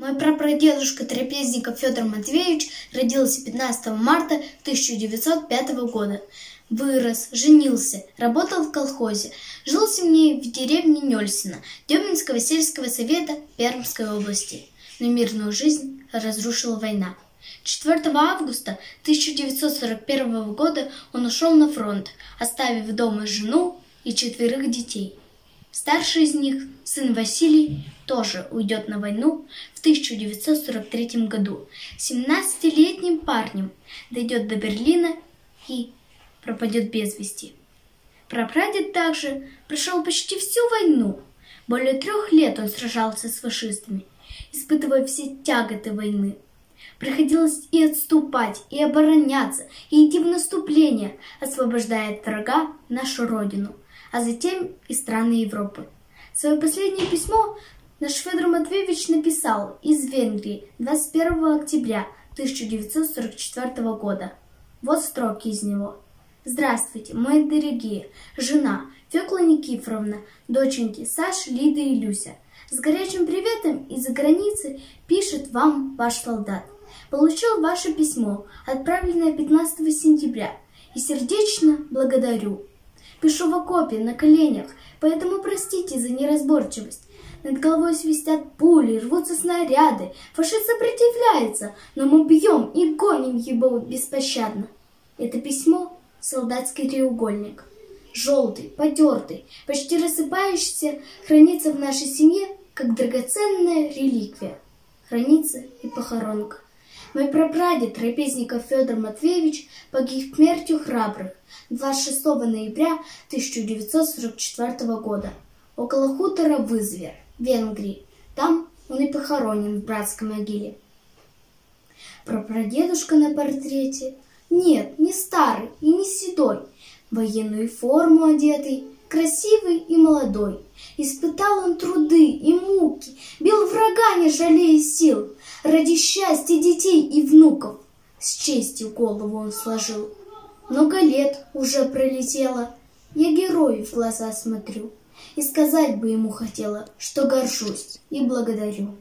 Мой прапрадедушка Трапезников Федор Матвеевич родился 15 марта 1905 года. Вырос, женился, работал в колхозе, жил в семье в деревне Нёльсино Деминского сельского совета Пермской области. Но мирную жизнь разрушила война. 4 августа 1941 года он ушел на фронт, оставив дома жену и 4 детей. Старший из них, сын Василий, тоже уйдет на войну в 1943 году. 17-летним парнем дойдет до Берлина и пропадет без вести. Прапрадед также прошел почти всю войну. Более 3 лет он сражался с фашистами, испытывая все тяготы войны. Приходилось и отступать, и обороняться, и идти в наступление, освобождая от врага нашу родину, а затем и страны Европы. Свое последнее письмо наш Федор Матвеевич написал из Венгрии 21 октября 1944 года. Вот строки из него. «Здравствуйте, мои дорогие, жена Фёкла Никифоровна, доченьки Саша, Лида и Люся. С горячим приветом из-за границы пишет вам ваш солдат. Получил ваше письмо, отправленное 15 сентября, и сердечно благодарю. Пишу в окопе, на коленях, поэтому простите за неразборчивость. Над головой свистят пули, рвутся снаряды, фашист сопротивляется, но мы бьем и гоним его беспощадно». Это письмо — солдатский треугольник. Желтый, потертый, почти рассыпающийся, хранится в нашей семье, как драгоценная реликвия. Хранится и похоронка. Мой прапрадед Трапезников Федор Матвеевич погиб смертью храбрых 26 ноября 1944 года около хутора Вызвер, Венгрии. Там он и похоронен в братской могиле. Прапрадедушка на портрете нет, не старый и не седой, военную форму одетый, красивый и молодой. Испытал он труды и муки, бил врага, не жалея сил, ради счастья детей и внуков. С честью голову он сложил. Много лет уже пролетело, я герою в глаза смотрю, и сказать бы ему хотела, что горжусь и благодарю.